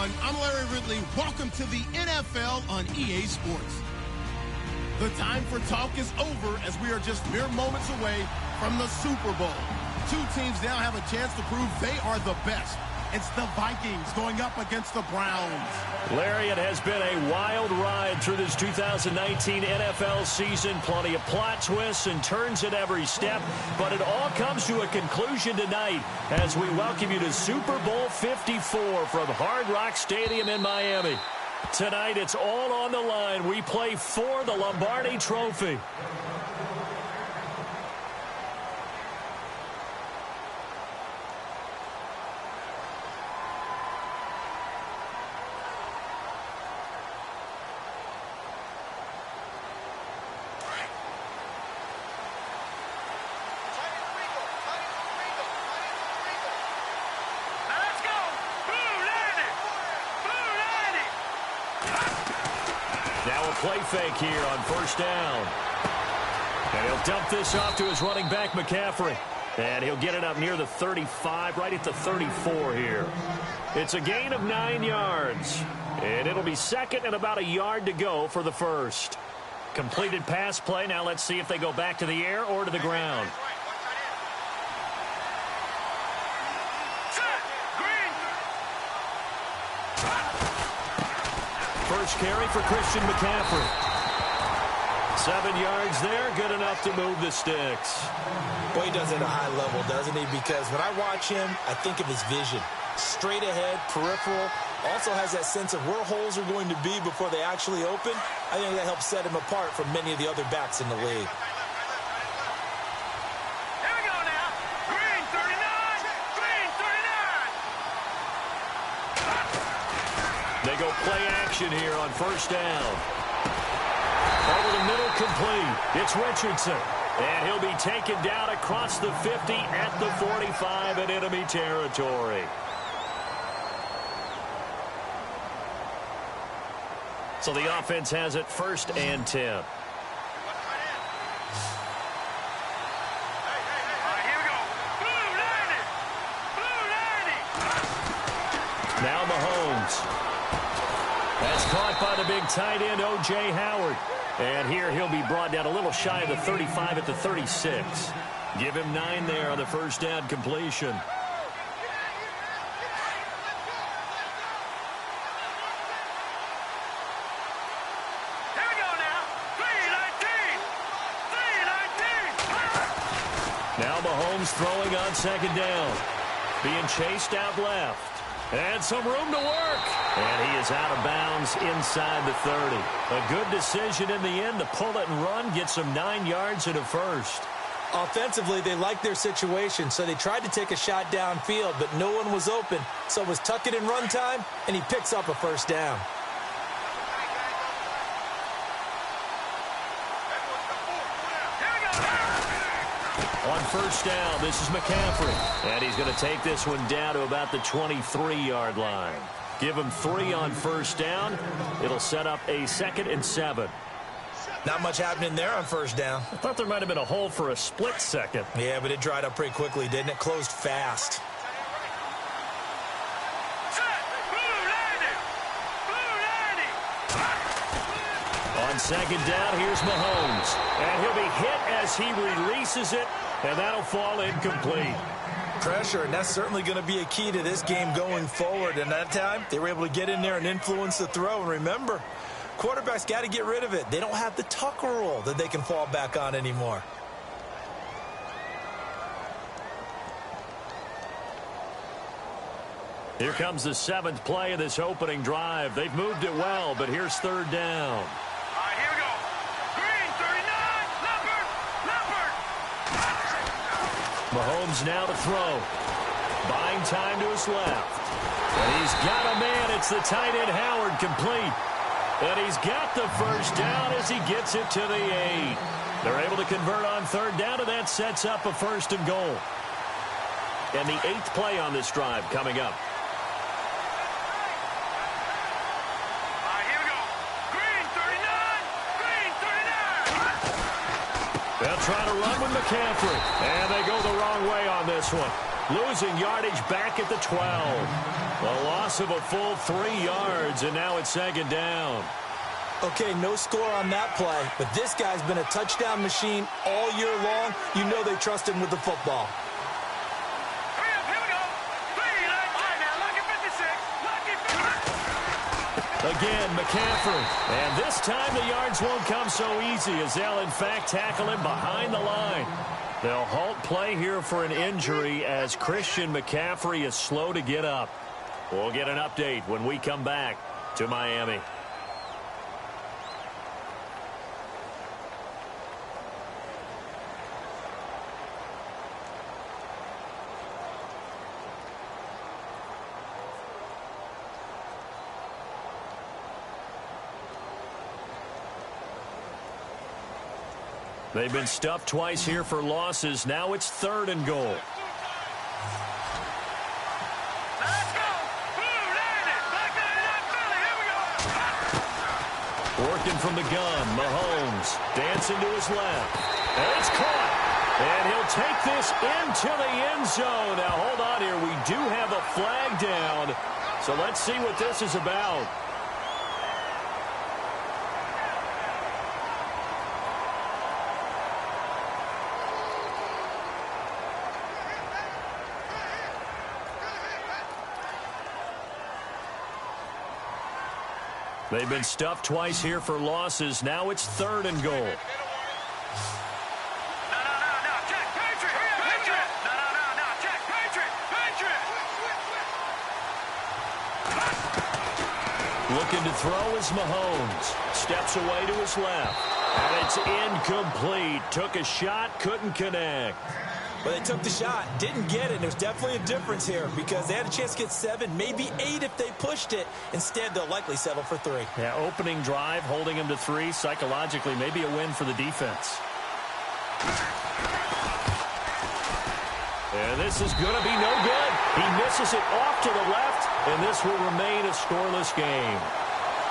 everyone. I'm Larry Ridley. Welcome to the NFL on EA Sports. The time for talk is over as we are just mere moments away from the Super Bowl. Two teams now have a chance to prove they are the best. It's the Vikings going up against the Browns. Larry, it has been a wild ride through this 2019 NFL season. Plenty of plot twists and turns at every step. But it all comes to a conclusion tonight as we welcome you to Super Bowl 54 from Hard Rock Stadium in Miami. Tonight, it's all on the line. We play for the Lombardi Trophy. Play fake here on first down. And he'll dump this off to his running back, McCaffrey. And he'll get it up near the 35, right at the 34 here. It's a gain of 9 yards. And it'll be second and about a yard to go for the first. Completed pass play. Now let's see if they go back to the air or to the ground. First carry for Christian McCaffrey. 7 yards there, good enough to move the sticks. Boy, he does it at a high level, doesn't he? Because when I watch him, I think of his vision. Straight ahead, peripheral. Also has that sense of where holes are going to be before they actually open. I think that helps set him apart from many of the other backs in the league. They go play action here on first down. Over the middle, complete. It's Richardson. And he'll be taken down across the 50 at the 45 in enemy territory. So the offense has it first and 10. Now Mahomes. That's caught by the big tight end, O.J. Howard. And here he'll be brought down a little shy of the 35 at the 36. Give him 9 there on the first down completion. Here we go now. 3-19. Now Mahomes throwing on second down. Being chased out left. And some room to work. And he is out of bounds inside the 30. A good decision in the end to pull it and run. Gets him 9 yards and a first. Offensively, they liked their situation, so they tried to take a shot downfield, but no one was open. So it was tuck it in run time, and he picks up a first down. On first down, this is McCaffrey. And he's going to take this one down to about the 23-yard line. Give him 3 on first down. It'll set up a 2nd and 7. Not much happening there on first down. I thought there might have been a hole for a split second. Yeah, but it dried up pretty quickly, didn't it? Closed fast. On second down, here's Mahomes. And he'll be hit as he releases it, and that'll fall incomplete. Pressure, and that's certainly going to be a key to this game going forward. And that time, they were able to get in there and influence the throw. And remember, quarterbacks got to get rid of it. They don't have the Tucker rule that they can fall back on anymore. Here comes the 7th play of this opening drive. They've moved it well, but here's third down. Mahomes now to throw. Buying time to his left. And he's got a man. It's the tight end Howard, complete. And he's got the first down as he gets it to the 8. They're able to convert on third down, and that sets up a 1st and goal. And the 8th play on this drive coming up. They'll try to run with McCaffrey. And they go the wrong way on this one. Losing yardage back at the 12. A loss of a full 3 yards, and now it's second down. Okay, no score on that play, but this guy's been a touchdown machine all year long. You know they trust him with the football. Again, McCaffrey. And this time the yards won't come so easy as they'll, in fact, tackle him behind the line. They'll halt play here for an injury as Christian McCaffrey is slow to get up. We'll get an update when we come back to Miami. They've been stuffed twice here for losses. Now it's 3rd and goal. Let's go. Back Philly. Here we go. Working from the gun, Mahomes dancing to his left. And it's caught. And he'll take this into the end zone. Now, hold on here. We do have a flag down. So let's see what this is about. They've been stuffed twice here for losses. Now it's 3rd and goal. No. Check. Patriot. No. Check. Patriot. Looking to throw is Mahomes. Steps away to his left. And it's incomplete. Took a shot, couldn't connect. But they took the shot, didn't get it. There's definitely a difference here because they had a chance to get 7, maybe 8 if they pushed it. Instead, they'll likely settle for 3. Yeah, opening drive, holding him to 3. Psychologically, maybe a win for the defense. And this is going to be no good. He misses it off to the left, and this will remain a scoreless game.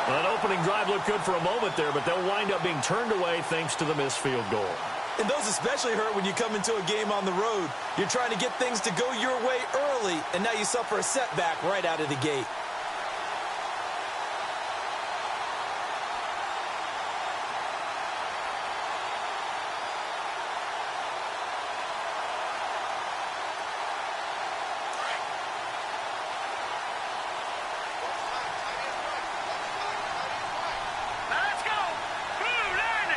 Well, that opening drive looked good for a moment there, but they'll wind up being turned away thanks to the missed field goal. And those especially hurt when you come into a game on the road. You're trying to get things to go your way early, and now you suffer a setback right out of the gate. Let's go. Blue 90.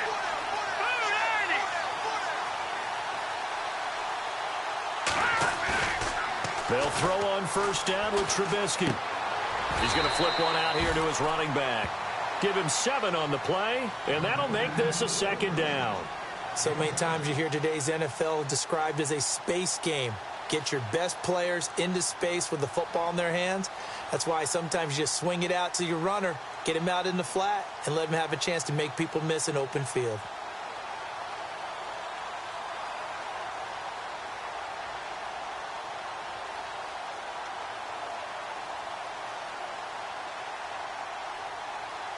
They'll throw on first down with Trubisky. He's going to flip one out here to his running back. Give him 7 on the play, and that'll make this a 2nd down. So many times you hear today's NFL described as a space game. Get your best players into space with the football in their hands. That's why sometimes you just swing it out to your runner, get him out in the flat, and let him have a chance to make people miss an open field.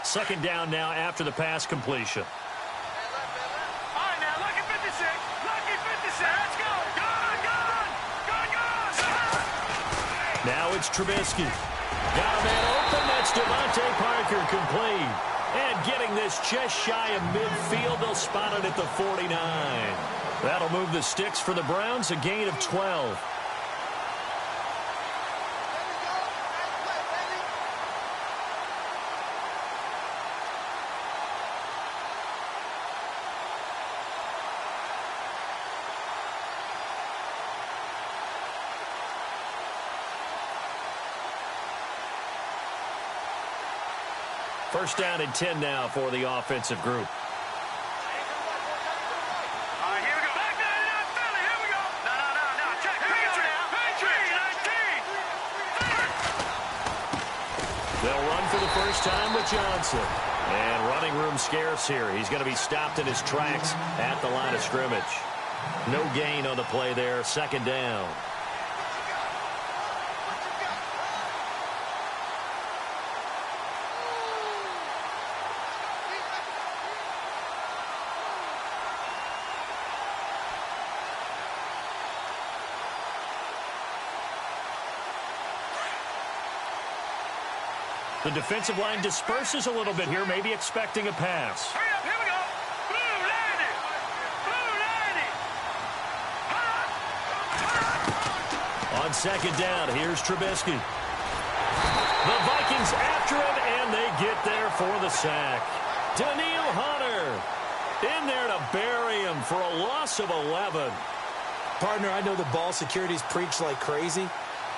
Second down now after the pass completion. All right, now, lucky 56. Lucky 56. Let's go. Gone. Now it's Trubisky. Got a man open. That's Devontae Parker complete. And getting this just shy of midfield. They'll spot it at the 49. That'll move the sticks for the Browns, a gain of 12. First down and 10 now for the offensive group. All right, here we go. Back Philly. Here we go. No. Check. Patriot. They'll run for the first time with Johnson. And running room scarce here. He's going to be stopped in his tracks at the line of scrimmage. No gain on the play there. 2nd down. The defensive line disperses a little bit here, maybe expecting a pass. Hurry up, here we go. Blue landed. Blue landed. On second down, here's Trubisky. The Vikings after him, and they get there for the sack. Danielle Hunter in there to bury him for a loss of 11. Partner, I know the ball security's preached like crazy,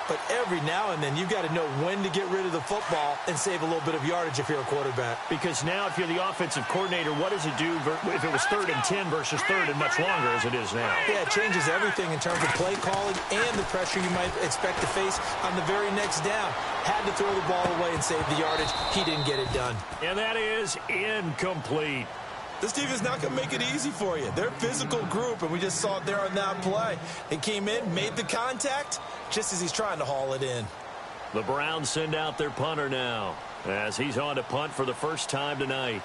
but every now and then you've got to know when to get rid of the football and save a little bit of yardage if you're a quarterback. Because now if you're the offensive coordinator, what does it do if it was 3rd and 10 versus 3rd and much longer as it is now? Yeah, it changes everything in terms of play calling and the pressure you might expect to face on the very next down. Had to throw the ball away and save the yardage. He didn't get it done. And that is incomplete. This team is not going to make it easy for you. They're a physical group, and we just saw it there on that play. He came in, made the contact, just as he's trying to haul it in. The Browns send out their punter now as he's on to punt for the first time tonight.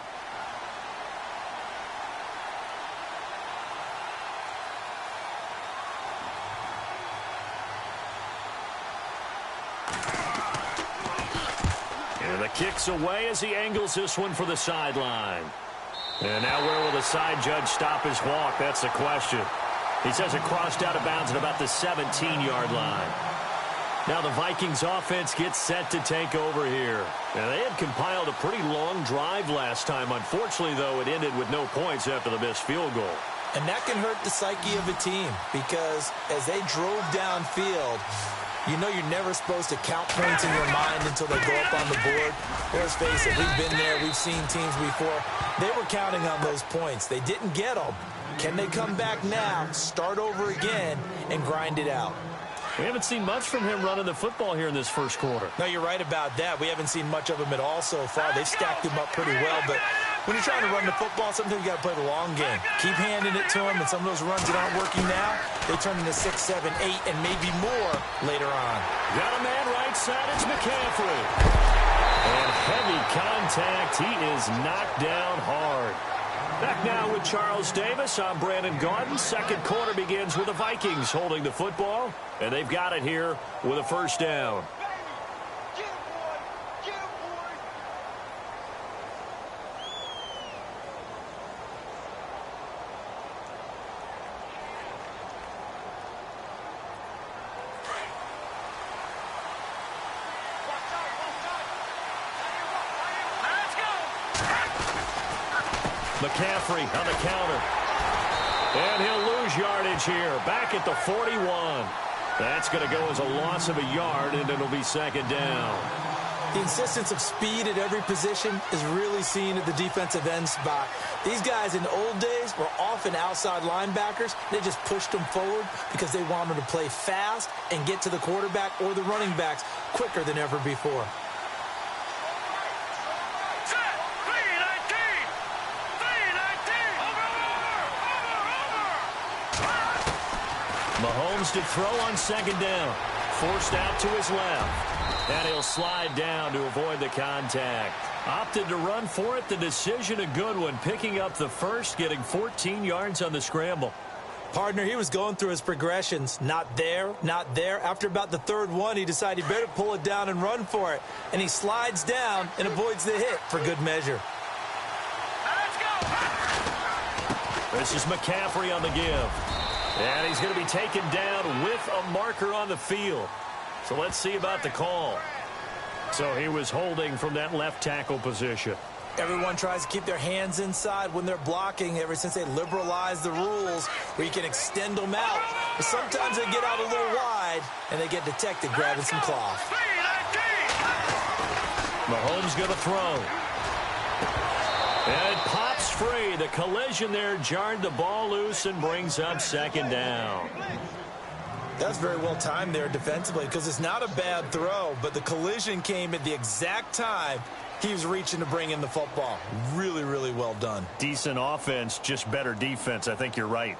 And the kick's away as he angles this one for the sideline. And now where will the side judge stop his walk? That's the question. He says it crossed out of bounds at about the 17-yard line. Now the Vikings offense gets set to take over here. Now they had compiled a pretty long drive last time. Unfortunately, though, it ended with no points after the missed field goal. And that can hurt the psyche of a team because as they drove downfield, you know you're never supposed to count points in your mind until they go up on the board. Let's face it, we've been there. We've seen teams before. They were counting on those points. They didn't get them. Can they come back now, start over again, and grind it out? We haven't seen much from him running the football here in this first quarter. No, you're right about that. We haven't seen much of him at all so far. They've stacked him up pretty well, but when you're trying to run the football, sometimes you got to play the long game. Keep handing it to him, and some of those runs that aren't working now, they turn into 6, 7, 8, and maybe more later on. Got a man right side, it's McCaffrey. And heavy contact, he is knocked down hard. Back now with Charles Davis. I'm Brandon Gaudin. Second quarter begins with the Vikings holding the football, and they've got it here with a first down. McCaffrey on the counter. And he'll lose yardage here. Back at the 41. That's going to go as a loss of a yard, and it'll be second down. The insistence of speed at every position is really seen at the defensive end spot. These guys in the old days were often outside linebackers. They just pushed them forward because they wanted to play fast and get to the quarterback or the running backs quicker than ever before. Mahomes to throw on second down. Forced out to his left. And he'll slide down to avoid the contact. Opted to run for it. The decision a good one. Picking up the first, getting 14 yards on the scramble. Partner, he was going through his progressions. Not there, not there. After about the third one, he decided he better pull it down and run for it. And he slides down and avoids the hit for good measure. Let's go. This is McCaffrey on the give. And he's going to be taken down with a marker on the field. So let's see about the call. So he was holding from that left tackle position. Everyone tries to keep their hands inside when they're blocking ever since they liberalized the rules where you can extend them out. But sometimes they get out a little wide and they get detected grabbing some cloth. Mahomes going to throw. And it pops free. The collision there jarred the ball loose and brings up second down. That's very well timed there defensively because it's not a bad throw, but the collision came at the exact time he was reaching to bring in the football. Really, really well done. Decent offense, just better defense. I think you're right.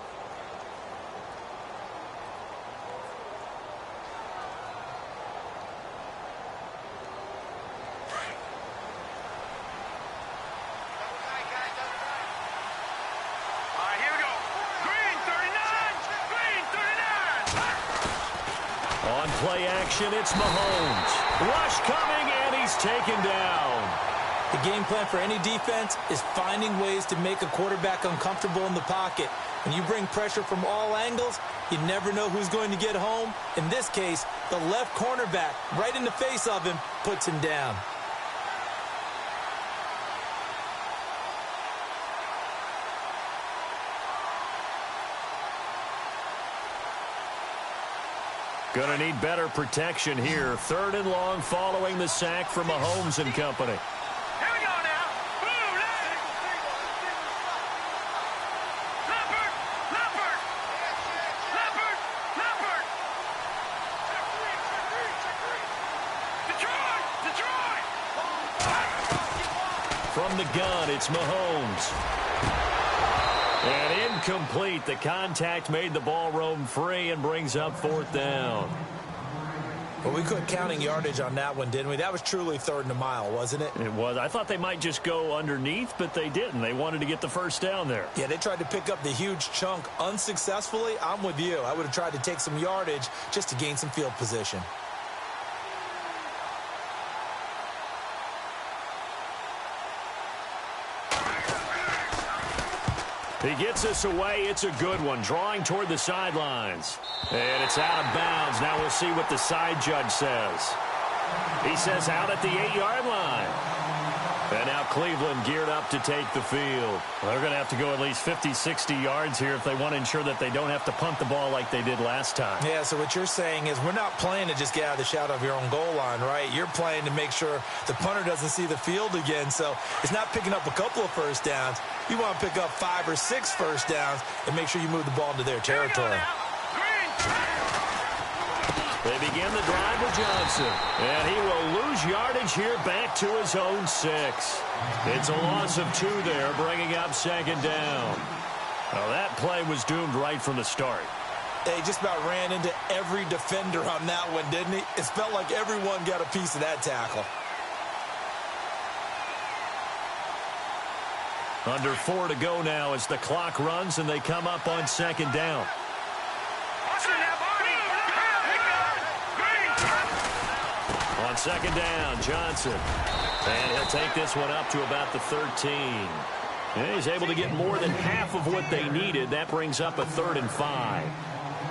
Play action, it's Mahomes. Rush coming, and he's taken down. The game plan for any defense is finding ways to make a quarterback uncomfortable in the pocket. When you bring pressure from all angles, you never know who's going to get home. In this case, the left cornerback, right in the face of him, puts him down. Going to need better protection here. 3rd and long following the sack from Mahomes and company. Here we go now. Blue, red. Leopard, leopard. Leopard, leopard. Detroit, Detroit. From the gun, it's Mahomes. And incomplete. The contact made the ball roam free and brings up 4th down. Well, we quit counting yardage on that one, didn't we? That was truly 3rd and a mile, wasn't it? It was. I thought they might just go underneath, but they didn't. They wanted to get the 1st down there. Yeah, they tried to pick up the huge chunk unsuccessfully. I'm with you. I would have tried to take some yardage just to gain some field position. He gets us away. It's a good one. Drawing toward the sidelines. And it's out of bounds. Now we'll see what the side judge says. He says out at the 8-yard line. And now Cleveland geared up to take the field. Well, they're going to have to go at least 50, 60 yards here if they want to ensure that they don't have to punt the ball like they did last time. Yeah, so what you're saying is we're not playing to just get out of the shadow of your own goal line, right? You're playing to make sure the punter doesn't see the field again. So it's not picking up a couple of first downs. You want to pick up 5 or 6 first downs and make sure you move the ball into their territory. They begin the drive with Johnson. And he will lose yardage here back to his own 6. It's a loss of 2 there, bringing up 2nd down. Well, that play was doomed right from the start. He just about ran into every defender on that one, didn't he? It felt like everyone got a piece of that tackle. Under 4 to go now as the clock runs and they come up on 2nd down. On 2nd down, Johnson. And he'll take this one up to about the 13. And he's able to get more than half of what they needed. That brings up a 3rd and 5.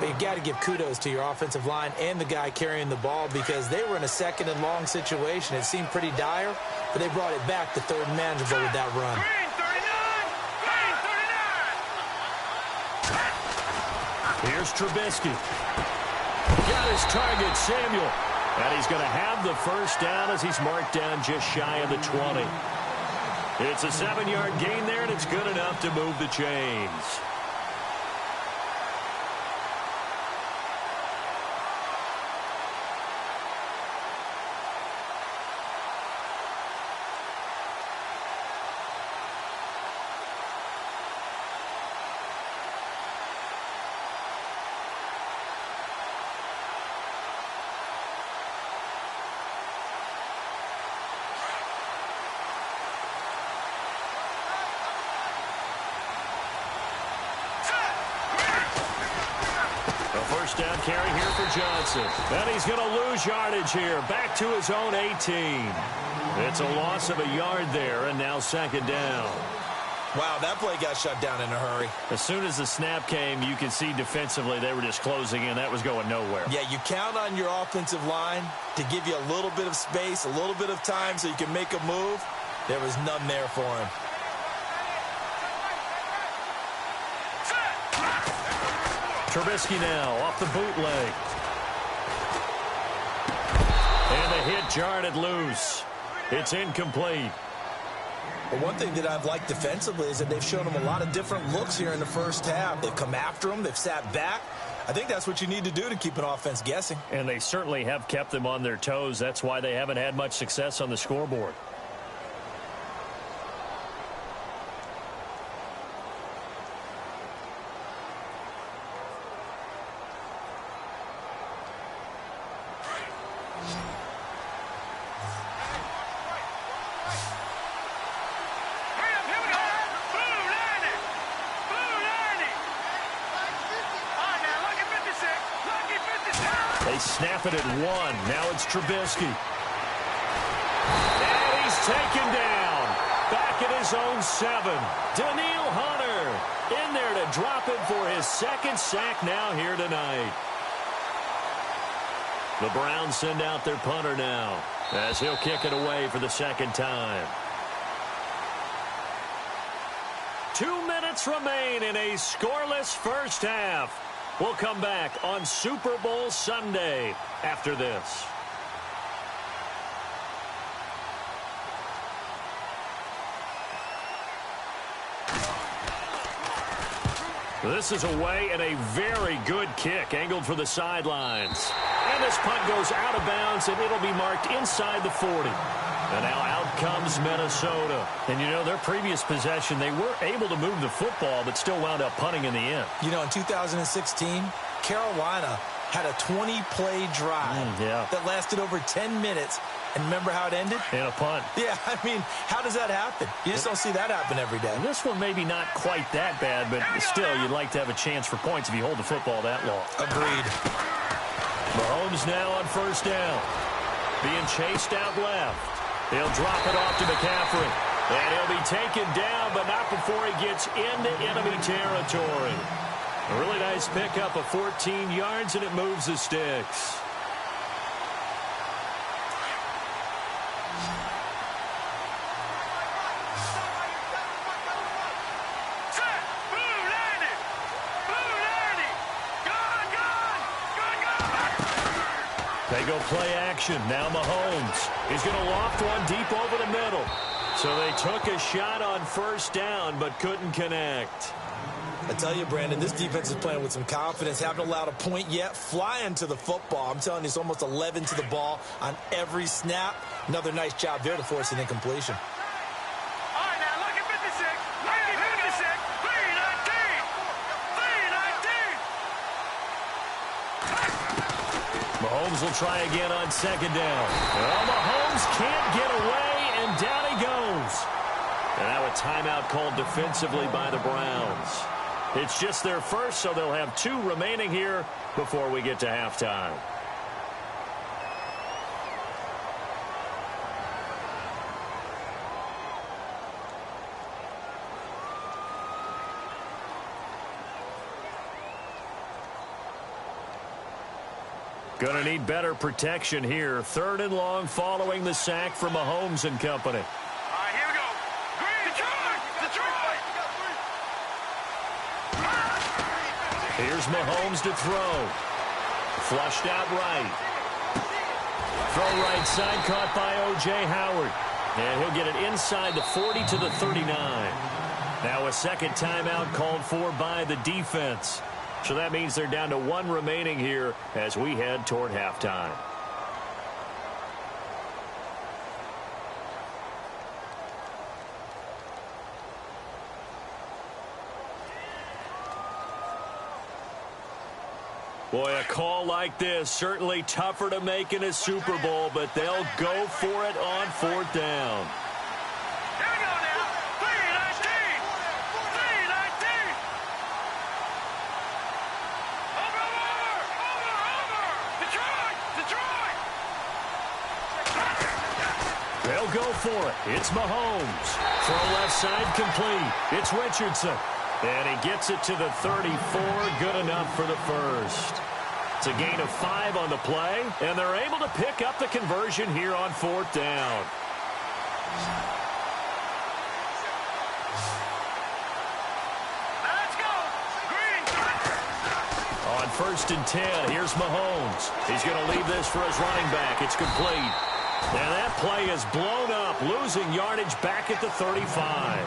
But you've got to give kudos to your offensive line and the guy carrying the ball because they were in a 2nd and long situation. It seemed pretty dire, but they brought it back to 3rd and manageable with that run. Here's Trubisky. Got his target, Samuel. And he's going to have the 1st down as he's marked down just shy of the 20. It's a 7-yard gain there, and it's good enough to move the chains. First down carry here for Johnson. And he's going to lose yardage here. Back to his own 18. It's a loss of a yard there, and now 2nd down. Wow, that play got shut down in a hurry. As soon as the snap came, you could see defensively they were just closing in. That was going nowhere. Yeah, you count on your offensive line to give you a little bit of space, a little bit of time so you can make a move. There was none there for him. Trubisky now off the bootleg. And the hit jarred it loose. It's incomplete. But one thing that I've liked defensively is that they've shown him a lot of different looks here in the first half. They've come after him. They've sat back. I think that's what you need to do to keep an offense guessing. And they certainly have kept them on their toes. That's why they haven't had much success on the scoreboard. They snap it at 1. Now it's Trubisky. And he's taken down. Back at his own 7. Danielle Hunter in there to drop him for his second sack now here tonight. The Browns send out their punter now as he'll kick it away for the second time. 2 minutes remain in a scoreless first half. We'll come back on Super Bowl Sunday after this. This is away and a very good kick angled for the sidelines. And this punt goes out of bounds, and it'll be marked inside the 40. And now out comes Minnesota. And, you know, their previous possession, they were able to move the football, but still wound up punting in the end. You know, in 2016, Carolina had a 20-play drive that lasted over 10 minutes. And remember how it ended? In a punt. Yeah, I mean, how does that happen? You just don't see that happen every day. And this one maybe not quite that bad, but still, you'd like to have a chance for points if you hold the football that long. Agreed. Mahomes now on first down. Being chased out left. He'll drop it off to McCaffrey. And he'll be taken down, but not before he gets into enemy territory. A really nice pickup of 14 yards, and it moves the sticks. They go play action. Now Mahomes. He's going to loft one deep over the middle. So they took a shot on first down, but couldn't connect. I tell you, Brandon, this defense is playing with some confidence. Haven't allowed a point yet. Flying to the football. I'm telling you, it's almost 11 to the ball on every snap. Another nice job there to force an incompletion. All right, now look at 56. Look at 56. 319. Mahomes will try again on second down. Well, Mahomes can't get away, and down he goes. And now a timeout called defensively by the Browns. It's just their first, so they'll have 2 remaining here before we get to halftime. Going to need better protection here. 3rd and long following the sack from Mahomes and company. All right, here we go. Green, Detroit. Here's Mahomes to throw. Flushed out right. Throw right side caught by O.J. Howard. And he'll get it inside the 40 to the 39. Now a second timeout called for by the defense. So that means they're down to 1 remaining here as we head toward halftime. Boy, a call like this, certainly tougher to make in a Super Bowl, but they'll go for it on 4th down. Here we go now. 319. 319. Over. Detroit. They'll go for it. It's Mahomes. Throw left side complete. It's Richardson. And he gets it to the 34. Good enough for the first. It's a gain of 5 on the play, and they're able to pick up the conversion here on 4th down. Let's go. Green. On 1st and 10, here's Mahomes. He's going to leave this for his running back. It's complete. And that play is blown up, losing yardage back at the 35.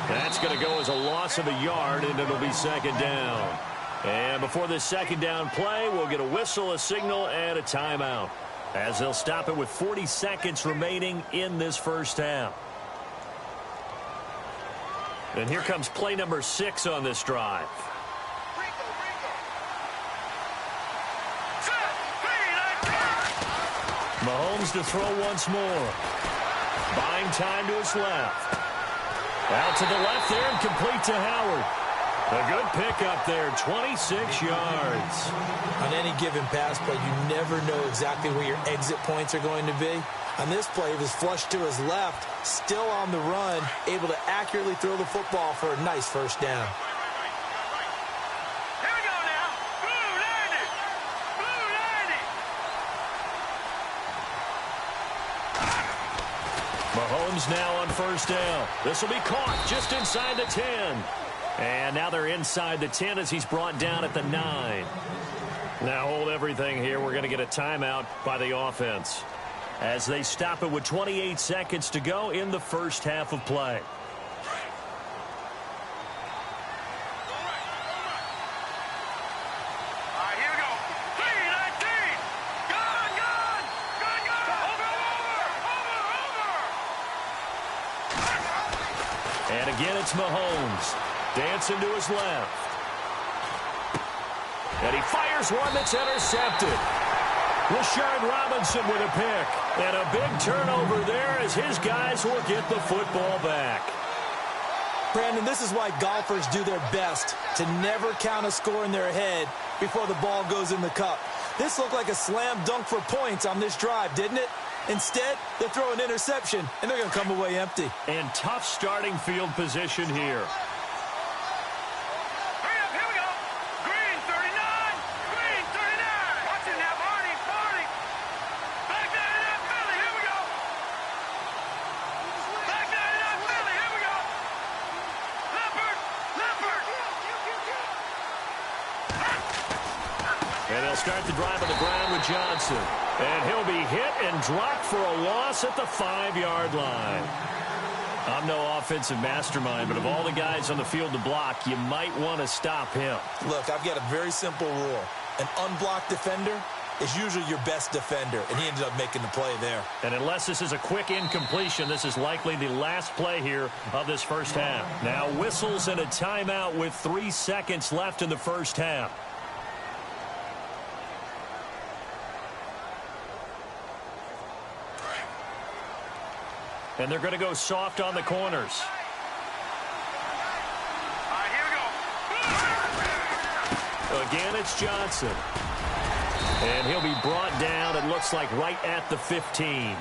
That's going to go as a loss of a yard, and it'll be 2nd down. And before this 2nd down play, we'll get a whistle, a signal, and a timeout, as they'll stop it with 40 seconds remaining in this first half. And here comes play number 6 on this drive. Mahomes to throw once more. Buying time to his left. Out to the left there and complete to Howard. A good pickup there, 26 yards. On any given pass play, you never know exactly where your exit points are going to be. On this play, he was flushed to his left, still on the run, able to accurately throw the football for a nice first down. Here we go now. Blue 90. Blue 90. Mahomes now on first down. This will be caught just inside the 10. And now they're inside the 10 as he's brought down at the 9. Now hold everything here. We're going to get a timeout by the offense as they stop it with 28 seconds to go in the first half of play. All right, here we go. 3-19. Gone, gone. Gone, gone. Over. And again, it's Mahomes. Dancing to his left. And he fires one that's intercepted. Rashard Robinson with a pick. And a big turnover there as his guys will get the football back. Brandon, this is why golfers do their best to never count a score in their head before the ball goes in the cup. This looked like a slam dunk for points on this drive, didn't it? Instead, they throw an interception, and they're going to come away empty. And tough starting field position here. Hurry up, here we go. Green 39. Green 39. Watch it now, Barney. Barney. Back 99 Philly. Here we go. Back 99 Philly. Here we go. Leopard. Leopard. And they'll start the drive on the ground with Johnson. And he'll be hit and dropped for a loss at the 5-yard line. I'm no offensive mastermind, but of all the guys on the field to block, you might want to stop him. Look, I've got a very simple rule. An unblocked defender is usually your best defender, and he ended up making the play there. And unless this is a quick incompletion, this is likely the last play here of this first half. Now whistles and a timeout with 3 seconds left in the first half. And they're going to go soft on the corners. All right, here we go. Again, it's Johnson. And he'll be brought down, it looks like, right at the 15.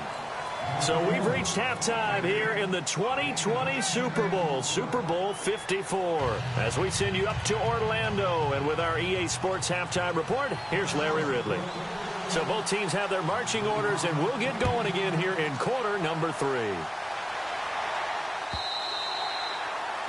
So we've reached halftime here in the 2020 Super Bowl, Super Bowl 54. As we send you up to Orlando, and with our EA Sports Halftime Report, here's Larry Ridley. So both teams have their marching orders, and we'll get going again here in quarter number 3.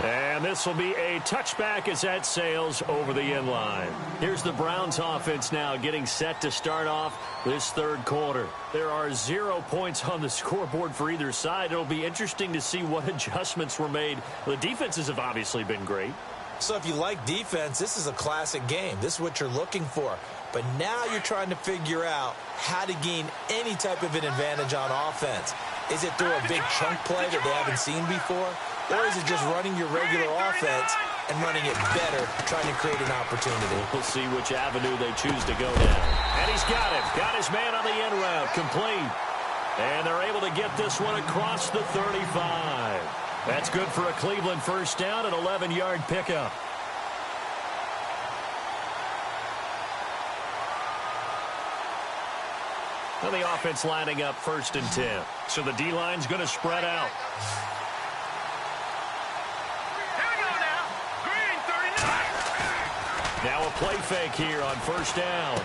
And this will be a touchback as that sails over the end line. Here's the Browns offense now getting set to start off this third quarter. There are 0 points on the scoreboard for either side. It'll be interesting to see what adjustments were made. The defenses have obviously been great. So if you like defense, this is a classic game. This is what you're looking for. But now you're trying to figure out how to gain any type of an advantage on offense. Is it through a big chunk play that they haven't seen before? Or is it just running your regular offense and running it better, trying to create an opportunity? We'll see which avenue they choose to go down. And he's got it. Got his man on the end route. Complete. And they're able to get this one across the 35. That's good for a Cleveland first down, an 11-yard pickup. And the offense lining up 1st and 10. So the D-line's going to spread out. Here we go now. Green 39. Now a play fake here on first down.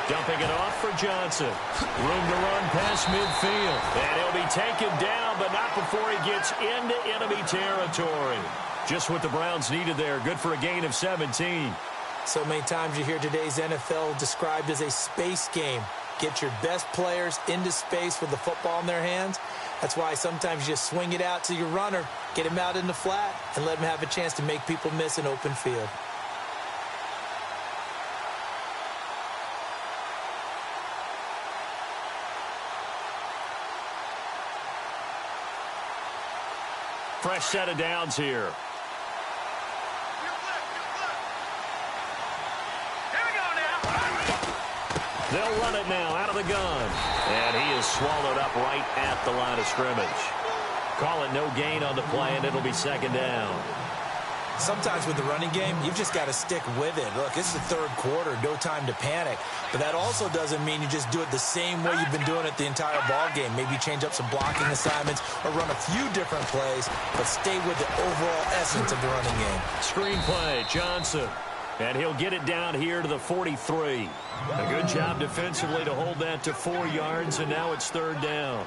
Dumping it off for Johnson. Room to run past midfield. And he'll be taken down, but not before he gets into enemy territory. Just what the Browns needed there. Good for a gain of 17. So many times you hear today's NFL described as a space game. Get your best players into space with the football in their hands. That's why sometimes you just swing it out to your runner, get him out in the flat, and let him have a chance to make people miss an open field. Fresh set of downs here. They'll run it now out of the gun. And he is swallowed up right at the line of scrimmage. Call it no gain on the play, and it'll be 2nd down. Sometimes with the running game, you've just got to stick with it. Look, it's the third quarter, no time to panic. But that also doesn't mean you just do it the same way you've been doing it the entire ball game. Maybe change up some blocking assignments or run a few different plays, but stay with the overall essence of the running game. Screen play, Johnson. And he'll get it down here to the 43. A good job defensively to hold that to 4 yards, and now it's third down.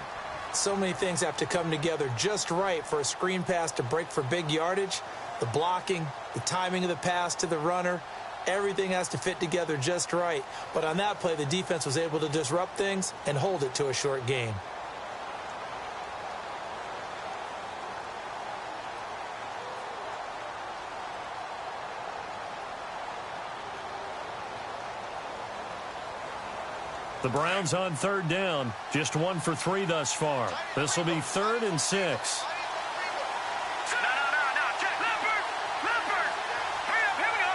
So many things have to come together just right for a screen pass to break for big yardage. The blocking, the timing of the pass to the runner, everything has to fit together just right. But on that play, the defense was able to disrupt things and hold it to a short gain. The Browns on third down, just 1 for 3 thus far. This will be 3rd and 6. No, check. Leopard! Hurry up, here we go.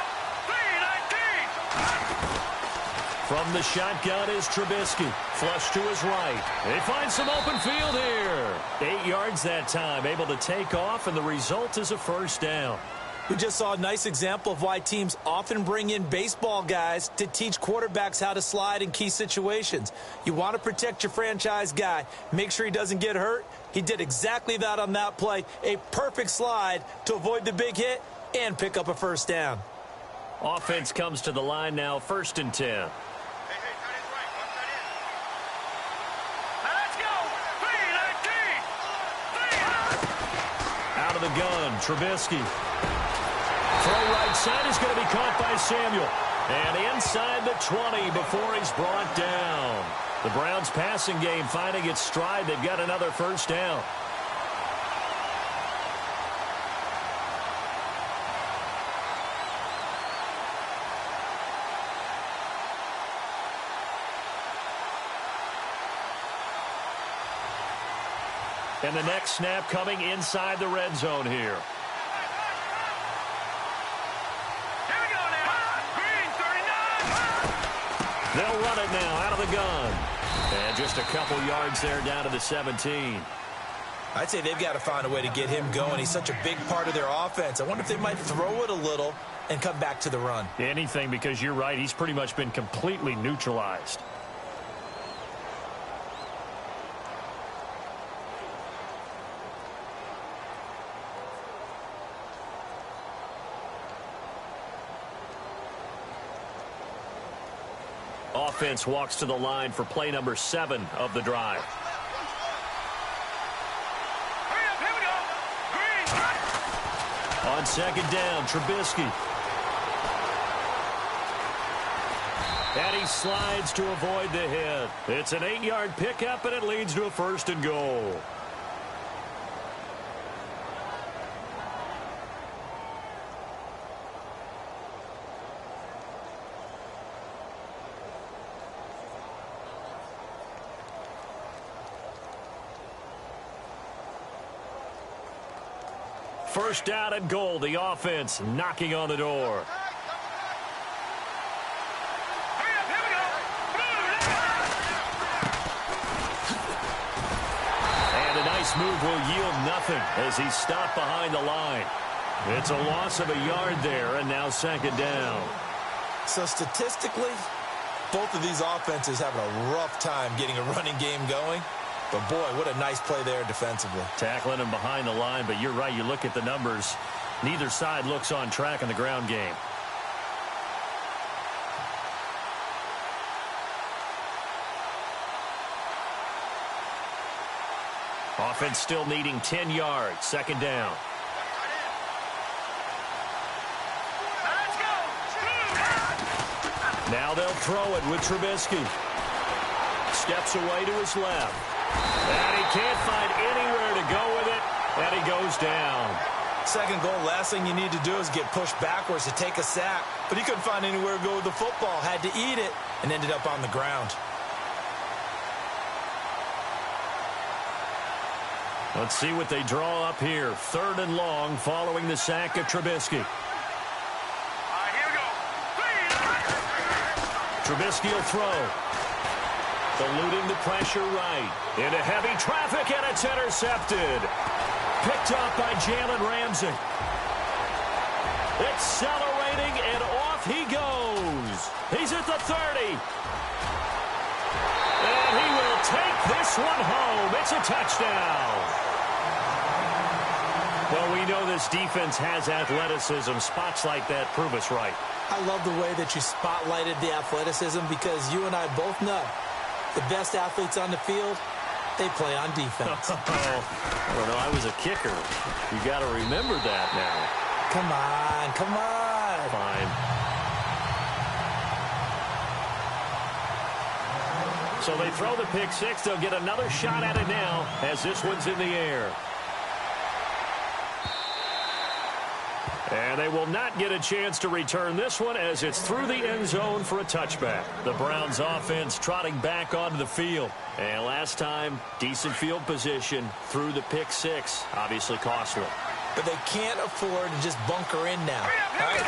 3-19. From the shotgun is Trubisky. Flush to his right. They find some open field here. 8 yards that time, able to take off, and the result is a first down. We just saw a nice example of why teams often bring in baseball guys to teach quarterbacks how to slide in key situations. You want to protect your franchise guy. Make sure he doesn't get hurt. He did exactly that on that play. A perfect slide to avoid the big hit and pick up a first down. Offense comes to the line now, 1st and 10. Now let's go. 3-19. Out of the gun, Trubisky. Throw right side is going to be caught by Samuel. And inside the 20 before he's brought down. The Browns passing game finding its stride. They've got another first down. And the next snap coming inside the red zone here. They'll run it now out of the gun. And just a couple yards there down to the 17. I'd say they've got to find a way to get him going. He's such a big part of their offense. I wonder if they might throw it a little and come back to the run. Anything, because you're right. He's pretty much been completely neutralized. Offense walks to the line for play number 7 of the drive. Hurry up, here we go. Green. On second down, Trubisky. And he slides to avoid the hit. It's an 8-yard pickup, and it leads to a 1st and goal. First down and goal. The offense knocking on the door. Hurry up, here we go. And a nice move will yield nothing as he's stopped behind the line. It's a loss of a yard there, and now 2nd down. So statistically, both of these offenses having a rough time getting a running game going. But, boy, what a nice play there defensively. Tackling him behind the line, but you're right. You look at the numbers. Neither side looks on track in the ground game. Offense still needing 10 yards. 2nd down. Let's go. Now they'll throw it with Trubisky. Steps away to his left. And he can't find anywhere to go with it, and he goes down. 2nd goal, last thing you need to do is get pushed backwards to take a sack. But he couldn't find anywhere to go with the football, had to eat it, and ended up on the ground. Let's see what they draw up here. 3rd and long following the sack of Trubisky. All right, here we go. Trubisky will throw. Eluding the pressure right. Into heavy traffic, and it's intercepted. Picked up by Jalen Ramsey. Accelerating, and off he goes. He's at the 30. And he will take this one home. It's a touchdown. Well, we know this defense has athleticism. Spots like that prove us right. I love the way that you spotlighted the athleticism because you and I both know the best athletes on the field, they play on defense. I don't know. I was a kicker. You got to remember that now. Come on, come on. Fine. So they throw the pick six. They'll get another shot at it now as this one's in the air. And they will not get a chance to return this one as it's through the end zone for a touchback. The Browns offense trotting back onto the field. And last time, decent field position through the pick six. Obviously costly. But they can't afford to just bunker in now. All right?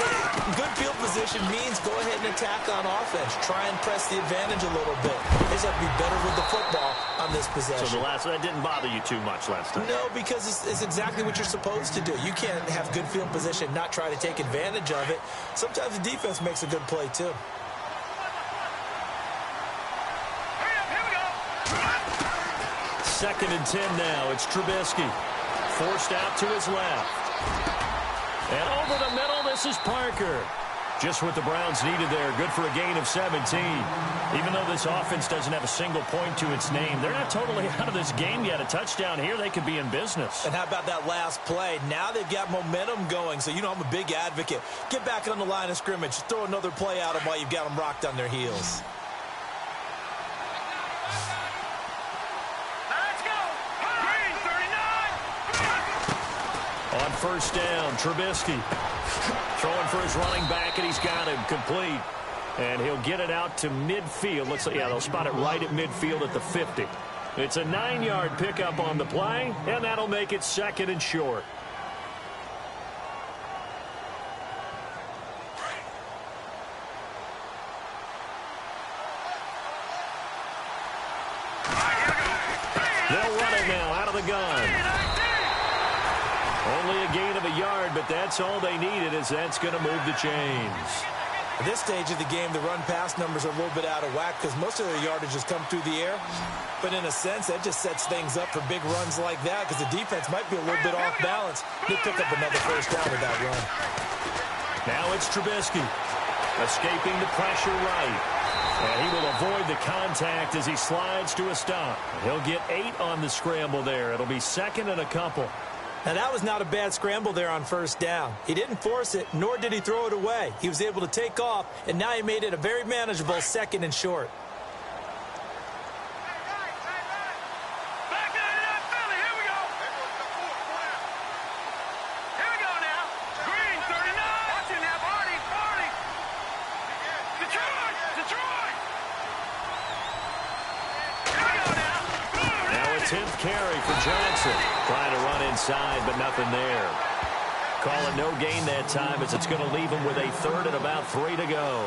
Good field position means go ahead and attack on offense. Try and press the advantage a little bit. They just have to be better with the football on this possession. So that didn't bother you too much last time? No, because it's exactly what you're supposed to do. You can't have good field position, not try to take advantage of it. Sometimes the defense makes a good play, too. Second and 10 now. It's Trubisky. Forced out to his left. And over the middle, this is Parker. Just what the Browns needed there. Good for a gain of 17. Even though this offense doesn't have a single point to its name, they're not totally out of this game yet. A touchdown here, they could be in business. And how about that last play? Now they've got momentum going. So, you know, I'm a big advocate. Get back on the line of scrimmage. Throw another play at them while you've got them rocked on their heels. On first down, Trubisky throwing for his running back, and he's got him complete. And he'll get it out to midfield. Looks like, yeah, they'll spot it right at midfield at the 50. It's a 9-yard pickup on the play, and that'll make it second and short. They'll run it now out of the gun. Only a gain of a yard, but that's all they needed, as that's going to move the chains. At this stage of the game, the run-pass numbers are a little bit out of whack because most of their yardage has come through the air. But in a sense, that just sets things up for big runs like that because the defense might be a little bit off balance. They pick up another first down with that run. Now it's Trubisky escaping the pressure right. And he will avoid the contact as he slides to a stop. He'll get 8 on the scramble there. It'll be second and a couple. Now, that was not a bad scramble there on first down. He didn't force it, nor did he throw it away. He was able to take off, and now he made it a very manageable second and short. Back to that Philly. Here we go. Here we go now. Green, 39. Watching that. Barney. Detroit. Here we go now. Now a 10th carry for Johnson. Trying to run inside, but nothing there. Call it no gain that time as it's going to leave him with a third and about 3 to go.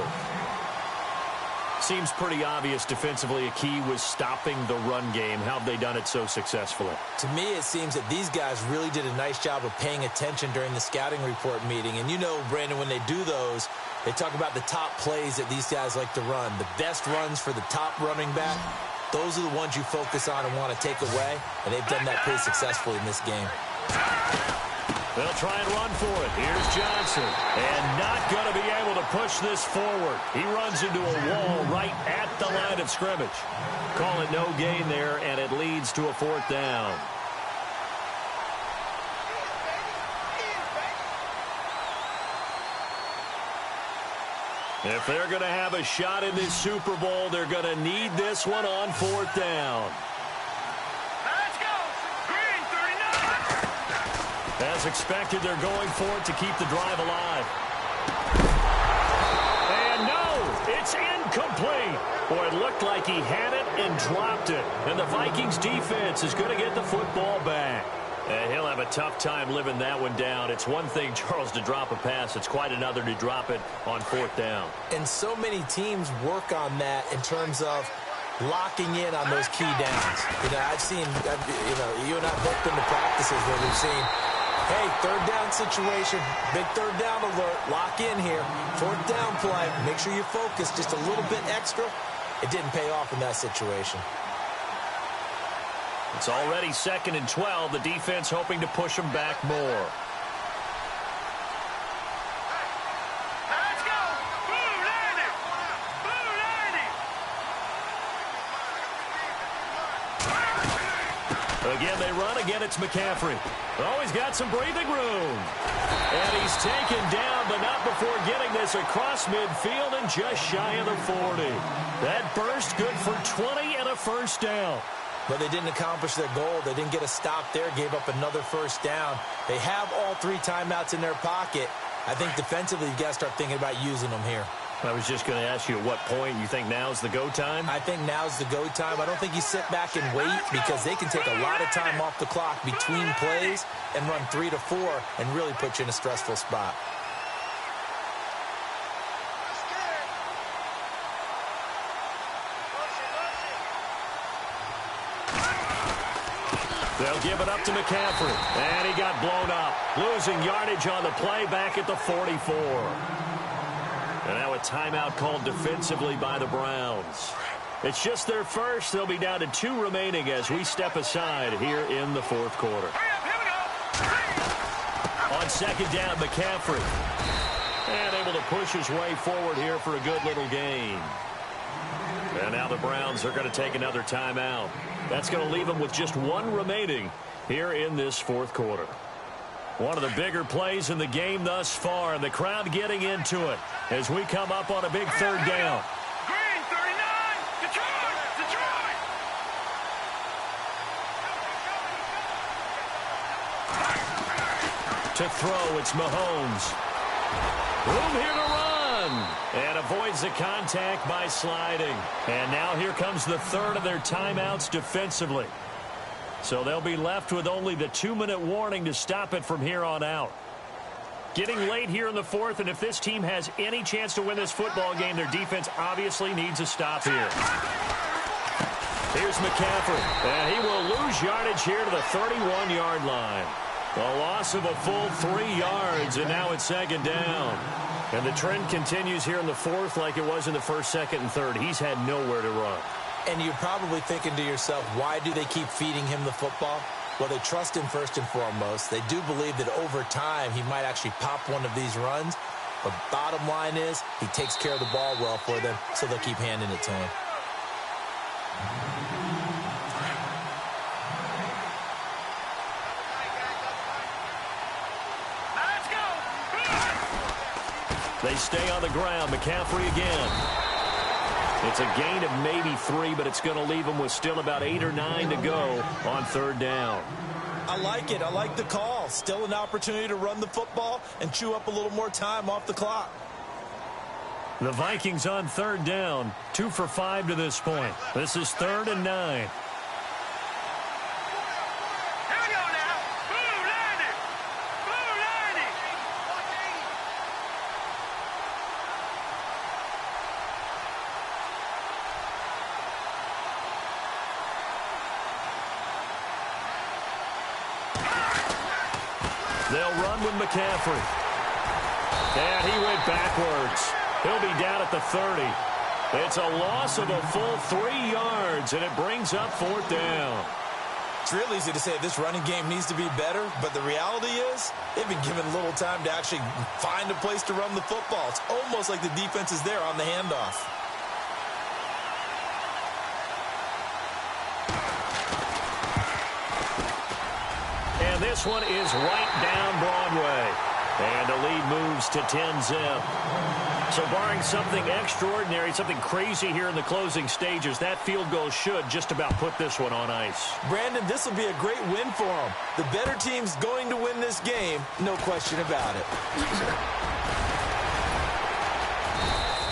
Seems pretty obvious defensively a key was stopping the run game. How have they done it so successfully? To me, it seems that these guys really did a nice job of paying attention during the scouting report meeting. And you know, Brandon, when they do those, they talk about the top plays that these guys like to run. The best runs for the top running back. Those are the ones you focus on and want to take away, and they've done that pretty successfully in this game. They'll try and run for it. Here's Johnson, and not going to be able to push this forward. He runs into a wall right at the line of scrimmage. Call it no gain there, and it leads to a 4th down. If they're going to have a shot in this Super Bowl, they're going to need this one on 4th down. Let's go. Green, 39. As expected, they're going for it to keep the drive alive. And no, it's incomplete. Boy, it looked like he had it and dropped it. And the Vikings defense is going to get the football back. And he'll have a tough time living that one down. It's one thing, Charles, to drop a pass. It's quite another to drop it on 4th down. And so many teams work on that in terms of locking in on those key downs. You know, I've seen, you know, you and I have both been to practices where we've seen Hey, third down situation. Big third down alert. Lock in here. Fourth down play. Make sure you focus just a little bit extra. It didn't pay off in that situation. It's already 2nd and 12. The defense hoping to push them back more. Let's go. Blue 90. Blue 90. Again, they run. Again, it's McCaffrey. Oh, he's got some breathing room. And he's taken down, but not before getting this across midfield and just shy of the 40. That burst good for 20 and a first down. But they didn't accomplish their goal. They didn't get a stop there, gave up another first down. They have all 3 timeouts in their pocket. I think defensively, you got to start thinking about using them here. I was just going to ask you at what point you think now's the go time? I think now's the go time. I don't think you sit back and wait because they can take a lot of time off the clock between plays and run 3 to 4 and really put you in a stressful spot. They'll give it up to McCaffrey. And he got blown up. Losing yardage on the play back at the 44. And now a timeout called defensively by the Browns. It's just their first. They'll be down to 2 remaining as we step aside here in the 4th quarter. Here we go. On 2nd down, McCaffrey. And able to push his way forward here for a good little gain. And now the Browns are going to take another timeout. That's going to leave them with just 1 remaining here in this 4th quarter. One of the bigger plays in the game thus far, and the crowd getting into it as we come up on a big 3rd down. Green 39. Detroit. Detroit. To throw, it's Mahomes. Room here to run. And avoids the contact by sliding. And now here comes the 3rd of their timeouts defensively. So they'll be left with only the 2-minute warning to stop it from here on out. Getting late here in the 4th, and if this team has any chance to win this football game, their defense obviously needs a stop here. Here's McCaffrey, and he will lose yardage here to the 31-yard line. A loss of a full 3 yards, and now it's 2nd down. And the trend continues here in the 4th like it was in the 1st, 2nd, and 3rd. He's had nowhere to run. And you're probably thinking to yourself, why do they keep feeding him the football? Well, they trust him first and foremost. They do believe that over time he might actually pop one of these runs. But bottom line is he takes care of the ball well for them, so they'll keep handing it to him. Let's go. They stay on the ground. McCaffrey again. It's a gain of maybe 3, but it's going to leave them with still about 8 or 9 to go on 3rd down. I like it. I like the call. Still an opportunity to run the football and chew up a little more time off the clock. The Vikings on 3rd down. 2 for 5 to this point. This is 3rd and 9. Here we go now. Blue 90. Blue 90. They'll run with McCaffrey. And he went backwards. He'll be down at the 30. It's a loss of a full 3 yards, and it brings up 4th down. It's real easy to say this running game needs to be better, but the reality is they've been given little time to actually find a place to run the football. It's almost like the defense is there on the handoff. And this one is right down Broadway. And the lead moves to 10-zip. So barring something extraordinary, something crazy here in the closing stages, that field goal should just about put this one on ice. Brandon, this will be a great win for them. The better team's going to win this game, no question about it.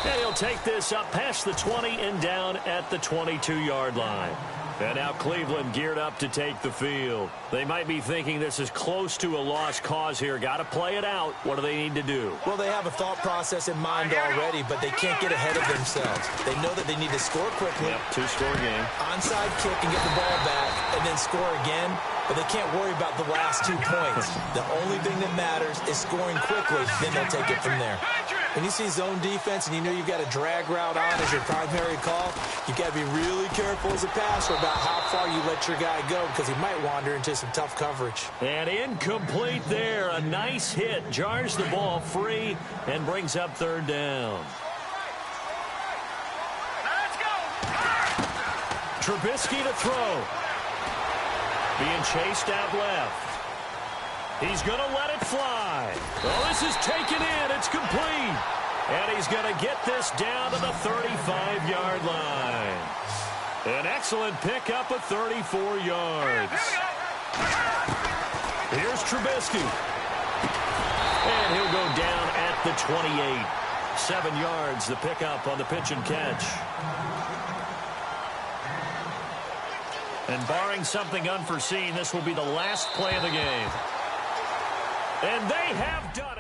And he'll take this up past the 20 and down at the 22-yard line. And now Cleveland geared up to take the field. They might be thinking this is close to a lost cause here. Got to play it out. What do they need to do? Well, they have a thought process in mind already, but they can't get ahead of themselves. They know that they need to score quickly. Yep, two-score game. Onside kick and get the ball back, and then score again. But they can't worry about the last 2 points. The only thing that matters is scoring quickly. Then they'll take it from there. When you see zone defense and you know you've got a drag route on as your primary call, you've got to be really careful as a passer about how far you let your guy go because he might wander into some tough coverage. And incomplete there. A nice hit. Jars the ball free and brings up third down. Let's go. Trubisky to throw. Being chased out left. He's going to let it fly. Oh, this is taken in. It's complete. And he's going to get this down to the 35-yard line. An excellent pickup of 34 yards. Here's Trubisky. And he'll go down at the 28. 7 yards, the pickup on the pitch and catch. And barring something unforeseen, this will be the last play of the game. And they have done it.